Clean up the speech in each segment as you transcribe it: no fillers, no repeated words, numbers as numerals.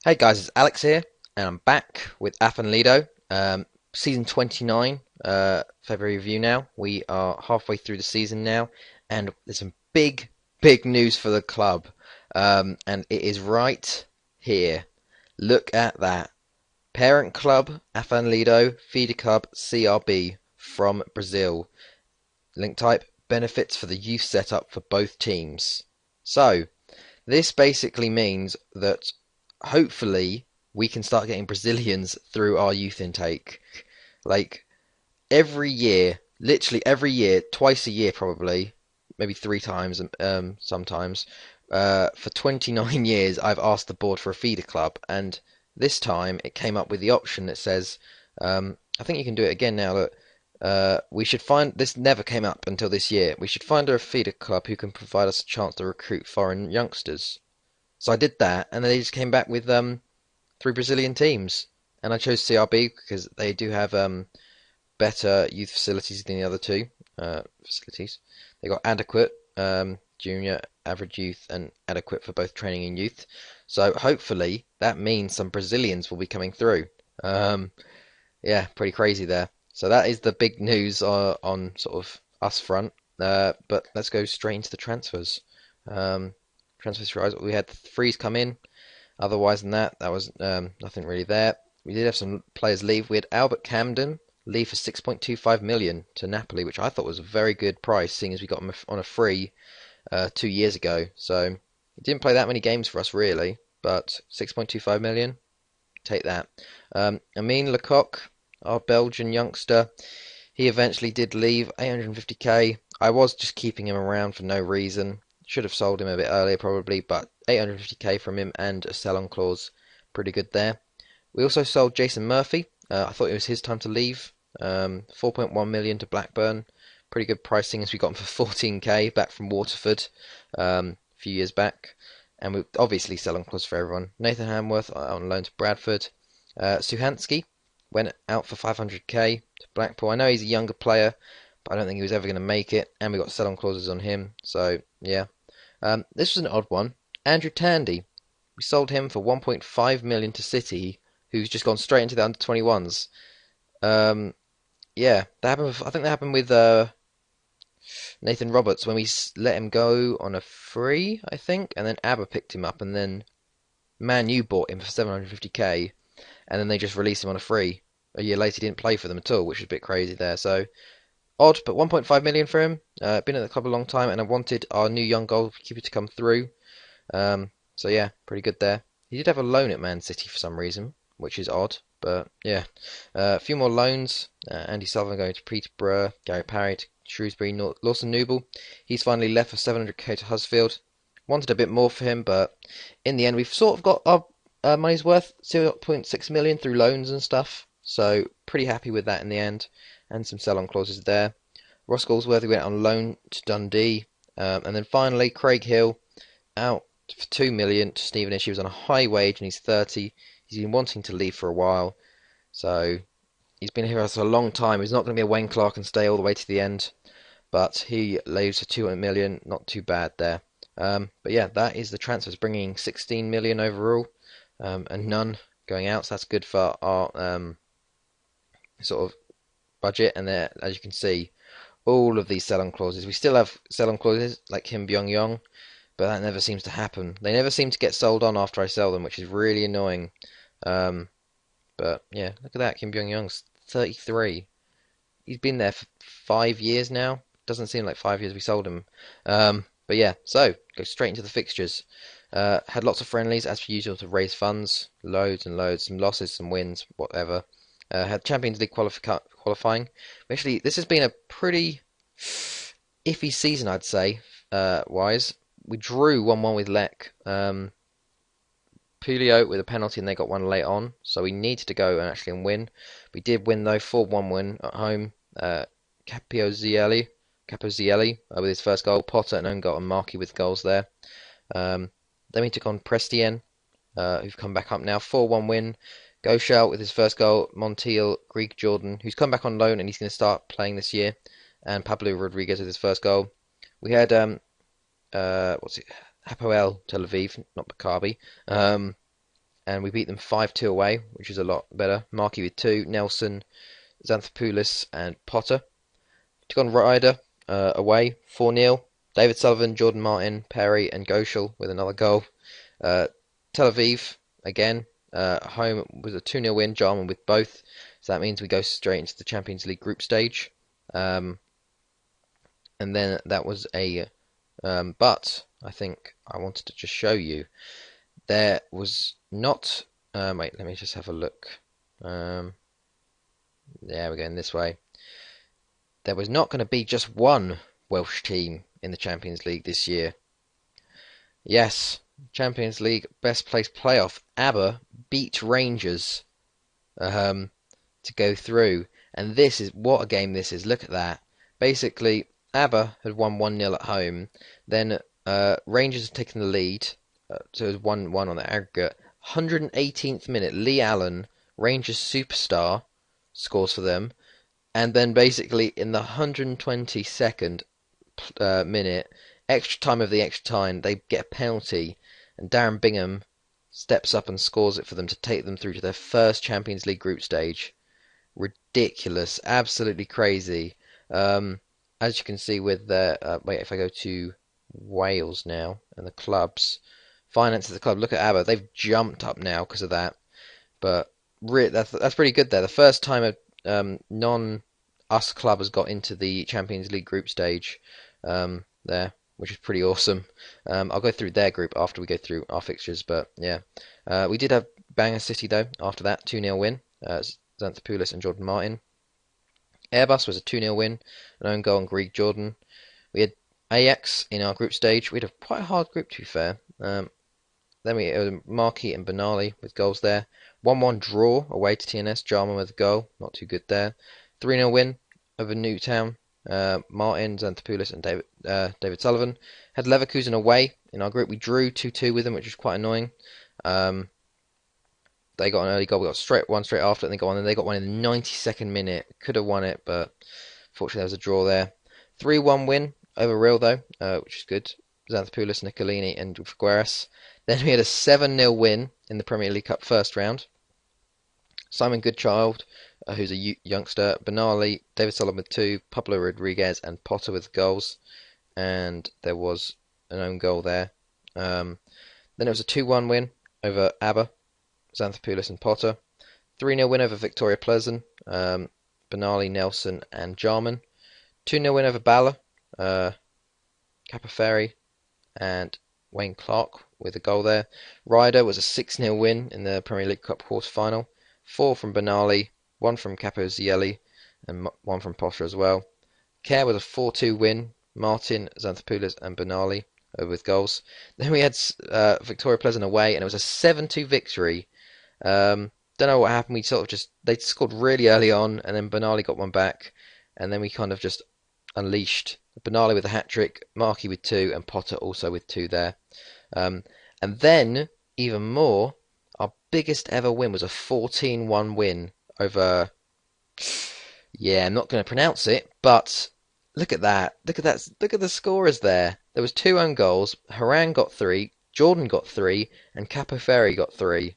Hey guys, it's Alex here, and I'm back with Afan Lido. Season 29, February review now. We are halfway through the season now, and there's some big news for the club. And it is right here. Look at that. Parent club, Afan Lido, feeder club, CRB from Brazil. Link type, benefits for the youth setup for both teams. So, this basically means that hopefully we can start getting Brazilians through our youth intake. Like every year, literally every year, twice a year probably, maybe three times sometimes. For 29 years, I've asked the board for a feeder club, and this time it came up with the option that says, I think you can do it again now. Look, we should find this never came up until this year. We should find a feeder club who can provide us a chance to recruit foreign youngsters. So I did that, and then they just came back with three Brazilian teams, and I chose CRB because they do have better youth facilities than the other two facilities. They got adequate junior, average youth, and adequate for both training and youth. So hopefully that means some Brazilians will be coming through. Um, yeah, pretty crazy there. So that is the big news on sort of us front. But let's go straight into the transfers. Transfers rise. We had the freeze come in. Otherwise than that, that was nothing really there. We did have some players leave. We had Albert Camden leave for 6.25 million to Napoli, which I thought was a very good price, seeing as we got him on a free 2 years ago. So he didn't play that many games for us really, but 6.25 million, take that. Amin Lecoq, our Belgian youngster, he eventually did leave, 850k. I was just keeping him around for no reason. Should have sold him a bit earlier probably, but 850k from him and a sell-on clause, pretty good there. We also sold Jason Murphy. I thought it was his time to leave. 4.1 million to Blackburn, pretty good pricing as we got him for 14k back from Waterford a few years back. And we obviously sell-on clause for everyone. Nathan Hamworth on loan to Bradford. Suhansky went out for 500k to Blackpool. I know he's a younger player, but I don't think he was ever going to make it. And we got sell-on clauses on him, so yeah. This was an odd one. Andrew Tandy, we sold him for 1.5 million to City, who's just gone straight into the under 21s. Um, yeah, that happened. I think that happened with Nathan Roberts when we let him go on a free, I think, and then ABBA picked him up, and then Man U bought him for 750k, and then they just released him on a free. A year later, he didn't play for them at all, which is a bit crazy there. So odd, but 1.5 million for him. Been at the club a long time, and I wanted our new young goalkeeper to come through. So yeah, pretty good there. He did have a loan at Man City for some reason, which is odd, but yeah. A few more loans. Andy Sullivan going to Peterborough, Gary Parry to Shrewsbury, Lawson Noble. He's finally left for 700k to Huddersfield. Wanted a bit more for him, but in the end, we've sort of got our money's worth, 0.6 million through loans and stuff. So pretty happy with that in the end, and some sell-on clauses there. Ross Galsworthy went on loan to Dundee, and then finally Craig Hill out for 2 million to Stevenage. He was on a high wage and he's 30. He's been wanting to leave for a while, so he's been here for a long time. He's not going to be a Wayne Clark and stay all the way to the end, but he leaves for 200 million. Not too bad there. But yeah, that is the transfers, bringing 16 million overall, and none going out. So that's good for our sort of budget. And there, as you can see, all of these sell-on clauses. We still have sell-on clauses like Kim Byung-yong, but that never seems to happen. They never seem to get sold on after I sell them, which is really annoying. Um, but yeah, look at that. Kim Byung-yong's 33. He's been there for 5 years now. Doesn't seem like 5 years we sold him. But yeah, so go straight into the fixtures. Had lots of friendlies as per usual to raise funds, loads and loads, some losses, some wins, whatever. Had Champions League qualifying. Actually, this has been a pretty iffy season, I'd say. Wise, we drew 1-1 with Lech. Pulio with a penalty, and they got one late on, so we needed to go and actually win. We did win though, 4-1 win at home. Capozzielli with his first goal. Potter and own goal, and Markey with goals there. Then we took on Prestien, who've come back up now. 4-1 win. Goshal with his first goal. Montiel, Greek Jordan, who's come back on loan and he's going to start playing this year. And Pablo Rodriguez with his first goal. We had what's it? Hapoel Tel Aviv, not Maccabi. and we beat them 5-2 away, which is a lot better. Markey with 2, Nelson, Xanthopoulos, and Potter. Took on Ryder away, 4-0. David Sullivan, Jordan Martin, Perry, and Goschel with another goal. Tel Aviv, again, home was a 2-0 win, Jarman with both. So that means we go straight into the Champions League group stage. And then that was a... but I think I wanted to just show you. There was not... wait, let me just have a look. There we're going this way. There was not going to be just one Welsh team in the Champions League this year. Yes, Champions League best place playoff. ABBA beat Rangers to go through. And this is what a game this is. Look at that. Basically, ABBA had won 1-0 at home. Then Rangers had taken the lead. So it was 1-1 on the aggregate. 118th minute, Lee Allen, Rangers superstar, scores for them. And then basically in the 122nd minute, extra time of the extra time, they get a penalty. And Darren Bingham steps up and scores it for them to take them through to their first Champions League group stage. Ridiculous. Absolutely crazy. As you can see with the... wait, if I go to Wales now, and the clubs... Finances of the club, look at ABBA. They've jumped up now because of that. But that's pretty good there. The first time a non-us club has got into the Champions League group stage there, which is pretty awesome. I'll go through their group after we go through our fixtures, but yeah. We did have Bangor City, though, after that. 2-0 win. Xanthopoulos and Jordan Martin. Airbus was a 2-0 win. An own goal on Greig Jordan. We had Ajax in our group stage. We had quite a hard group, to be fair. Then we had Markey and Benali with goals there. 1-1 draw away to TNS. Jarman with a goal. Not too good there. 3-0 win over Newtown. Martin, Xanthopoulos and David Sullivan. Had Leverkusen away in our group. We drew 2-2 with them, which was quite annoying. They got an early goal. We got one straight after, and they got one. And they got one in the 92nd minute. Could have won it, but fortunately there was a draw there. 3-1 win over Real, though, which is good. Xanthopoulos, Nicolini, and Figueres. Then we had a 7-0 win in the Premier League Cup first round. Simon Goodchild, who's a youngster, Benali, David Sullivan with 2, Pablo Rodriguez and Potter with goals. And there was an own goal there. Then it was a 2-1 win over ABBA, Xanthopoulos and Potter. 3-0 win over Victoria Pleasant, Benali, Nelson and Jarman. 2-0 win over Bala, Capaferri and Wayne Clark with a goal there. Ryder was a 6-0 win in the Premier League Cup quarter-final. 4 from Benali, 1 from Capozielli, and 1 from Potter as well. Care was a 4-2 win. Martin, Xanthopoulos, and Benali with goals. Then we had Victoria Pleasant away, and it was a 7-2 victory. Don't know what happened. They scored really early on, and then Benali got one back, and then we kind of just unleashed. Benali with a hat-trick, Markey with 2, and Potter also with 2 there. And then, even more, our biggest ever win was a 14-1 win over... Yeah, I'm not going to pronounce it, but look at that. Look at that. Look at the scorers there. There was 2 own goals. Haran got 3, Jordan got 3, and Capoferri got 3.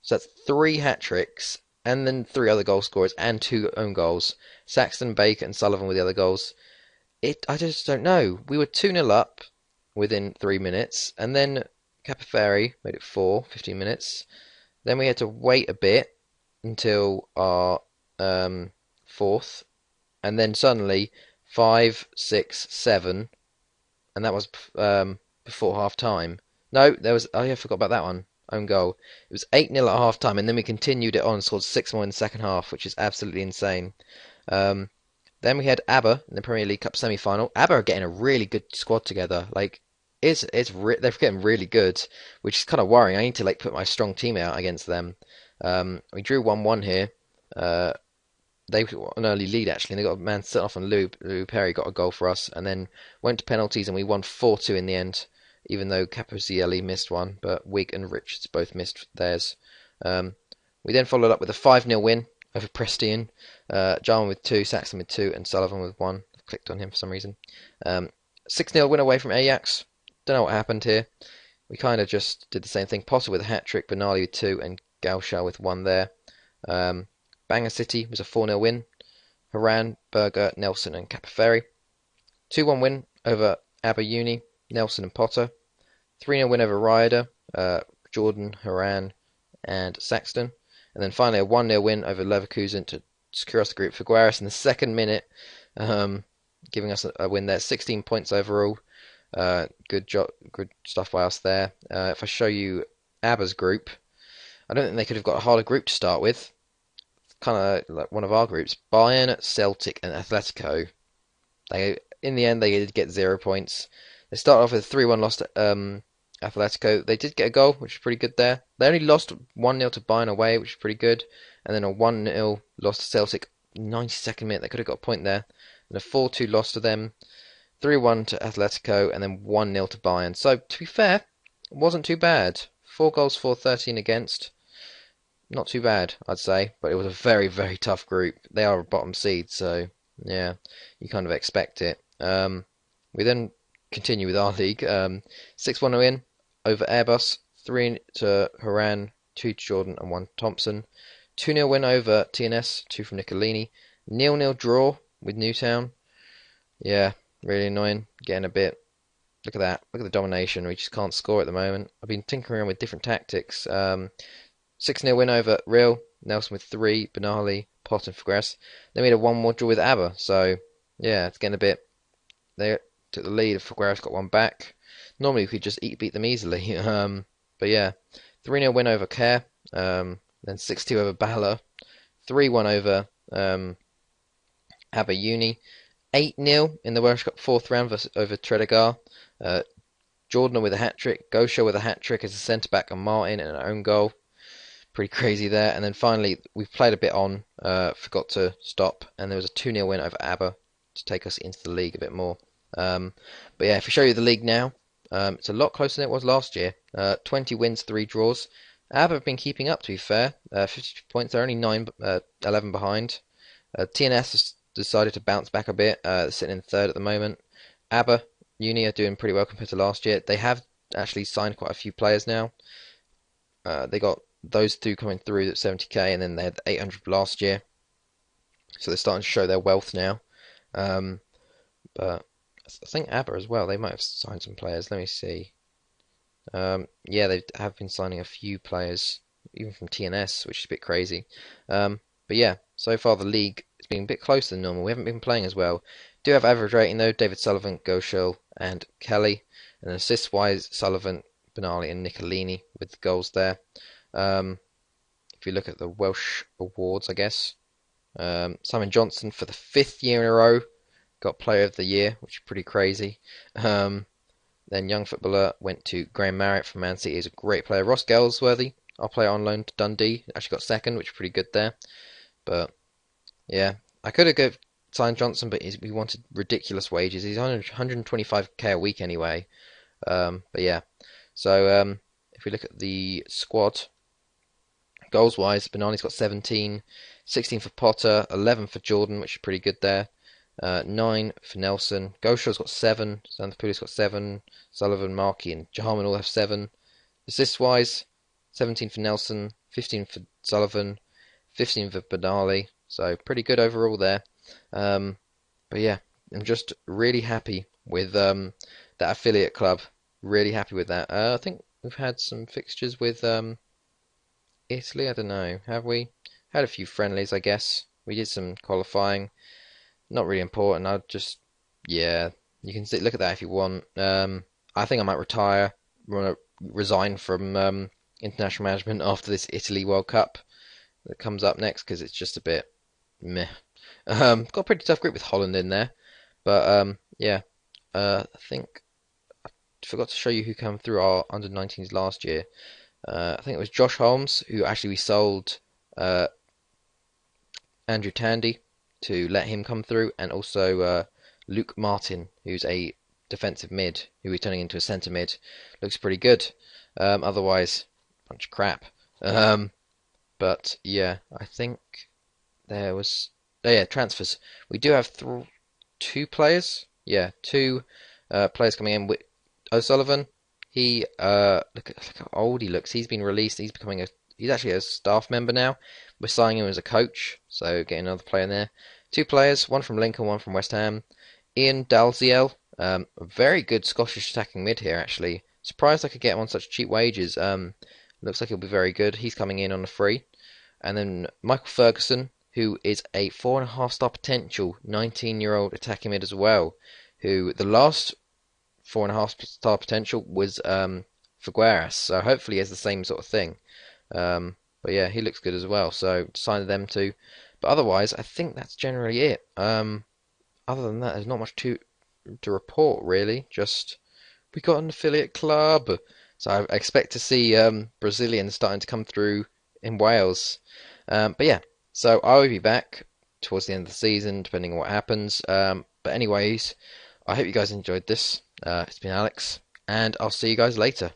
So that's 3 hat-tricks, and then 3 other goal scorers, and 2 own goals. Saxton, Baker, and Sullivan with the other goals. I just don't know. We were 2-0 up within 3 minutes, and then Capoferri made it 15 minutes. Then we had to wait a bit until our 4th, and then suddenly 5, 6, 7, and that was before half time. No, there was... Oh yeah, I forgot about that one. Own goal. It was 8-0 at half time, and then we continued it on and scored 6 more in the second half, which is absolutely insane. Then we had ABBA in the Premier League Cup semi-final. ABBA are getting a really good squad together. Like, they're getting really good, which is kind of worrying. I need to put my strong team out against them. We drew 1-1 here. They got an early lead actually, and they got a man set off, and Lou Perry got a goal for us, and then went to penalties, and we won 4-2 in the end. Even though Capozielli missed one, but Wig and Richards both missed theirs. We then followed up with a 5-0 win over Preston. Jarman with 2, Saxton with 2, and Sullivan with 1. Clicked on him for some reason. 6-0 win away from Ajax. Don't know what happened here. we kind of just did the same thing. Potter with a hat-trick, Benali with 2, and Gausha with 1 there. Bangor City was a 4-0 win. Haran, Berger, Nelson and Capaferri. 2-1 win over Aber Uni, Nelson and Potter. 3-0 win over Ryder, Jordan, Haran and Saxton. And then finally a 1-0 win over Leverkusen to secure us the group. Figueres in the second minute, giving us a win there. 16 points overall. Good stuff by us there. If I show you ABBA's group, I don't think they could have got a harder group to start with. Kind of like one of our groups. Bayern, Celtic and Atletico. In the end, they did get 0 points. They started off with a 3-1 loss to Atletico. They did get a goal, which is pretty good there. They only lost 1-0 to Bayern away, which is pretty good. And then a 1-0 loss to Celtic, 92nd minute. They could have got a point there. And a 4-2 loss to them. 3-1 to Atletico, and then 1-0 to Bayern. So, to be fair, it wasn't too bad. 4 goals for, 13 against. Not too bad, I'd say. But it was a very, very tough group. They are a bottom seed, so, yeah, you kind of expect it. We then continue with our league. 6-1 win over Airbus. 3 to Haran, 2 to Jordan, and 1 to Thompson. 2-0 win over TNS, 2 from Nicolini. 0-0 draw with Newtown. Yeah. Really annoying, getting a bit. Look at that. Look at the domination. We just can't score at the moment. I've been tinkering around with different tactics. 6-0 win over Real. Nelson with 3. Benali, Pot and Figueres. They made a 1-1 draw with ABBA. So, yeah, it's getting a bit. They took the lead. Figueres got 1 back. Normally we could just beat them easily. But yeah, 3-0 win over Care. Then 6-2 over Bala. 3-1 over ABBA Uni. 8-0 in the Welsh Cup 4th round over Tredegar. Jordan with a hat-trick, Gosha with a hat-trick as a centre-back, and Martin and an own goal. Pretty crazy there. And then finally, we've played a bit on, forgot to stop, and there was a 2-0 win over ABBA to take us into the league a bit more. But yeah, if I show you the league now, it's a lot closer than it was last year. 20 wins, 3 draws. ABBA have been keeping up, to be fair. 50 points, they're only 11 behind. TNS has decided to bounce back a bit, sitting in 3rd at the moment. ABBA Uni are doing pretty well compared to last year. They have actually signed quite a few players now. They got those 2 coming through at 70k, and then they had 800 last year. So they're starting to show their wealth now. But I think ABBA as well, they might have signed some players. Let me see. Yeah, they have been signing a few players, even from TNS, which is a bit crazy. But yeah, so far the league has been a bit closer than normal. We haven't been playing as well. Do have average rating though. David Sullivan, Goschel, and Kelly. And assist-wise, Sullivan, Benali, and Nicolini with the goals there. If you look at the Welsh awards, I guess. Simon Johnson for the 5th year in a row got Player of the Year, which is pretty crazy. Then young footballer went to Graham Marriott from Man City. He's a great player. Ross Galsworthy, our player on loan to Dundee, actually got 2nd, which is pretty good there. But yeah, I could have signed Johnson, but we wanted ridiculous wages. He's on 125k a week anyway. But yeah, so if we look at the squad, goals wise, Benani's got 17, 16 for Potter, 11 for Jordan, which is pretty good there. 9 for Nelson. Gosha's got 7. Santopoulos got 7. Sullivan, Markey, and Jarman all have 7. Assists wise, 17 for Nelson, 15 for Sullivan, 15 for Benali. So pretty good overall there. But yeah, I'm just really happy with that affiliate club. Really happy with that. I think we've had some fixtures with Italy. I don't know. Have we? Had a few friendlies, I guess. We did some qualifying. Not really important. I'll just, yeah, you can look at that if you want. I think I might retire, resign from international management after this Italy World Cup that comes up next, because it's just a bit meh. Got a pretty tough group with Holland in there, but yeah, I think I forgot to show you who came through our under-19s last year. I think it was Josh Holmes, who actually we sold Andrew Tandy to let him come through, and also Luke Martin, who's a defensive mid, who we're turning into a centre mid. Looks pretty good. Otherwise, bunch of crap. But yeah, I think there was. Oh yeah, transfers. We do have 2 players. Yeah, 2 players coming in. O'Sullivan, Look how old he looks. He's been released. He's actually a staff member now. We're signing him as a coach, so getting another player in there. Two players, one from Lincoln, one from West Ham. Ian Dalziel, a very good Scottish attacking mid here actually. Surprised I could get him on such cheap wages. Looks like he'll be very good. He's coming in on a free. And then Michael Ferguson, who is a 4.5 star potential 19-year-old attacking mid as well. Who the last 4.5 star potential was Figueras, so hopefully he has the same sort of thing. But yeah, he looks good as well, so signed them too. But otherwise, I think that's generally it. Other than that, there's not much to report really. Just we got an affiliate club, so I expect to see Brazilians starting to come through in Wales. But yeah, so I will be back towards the end of the season, depending on what happens. But anyways, I hope you guys enjoyed this. It's been Alex, and I'll see you guys later.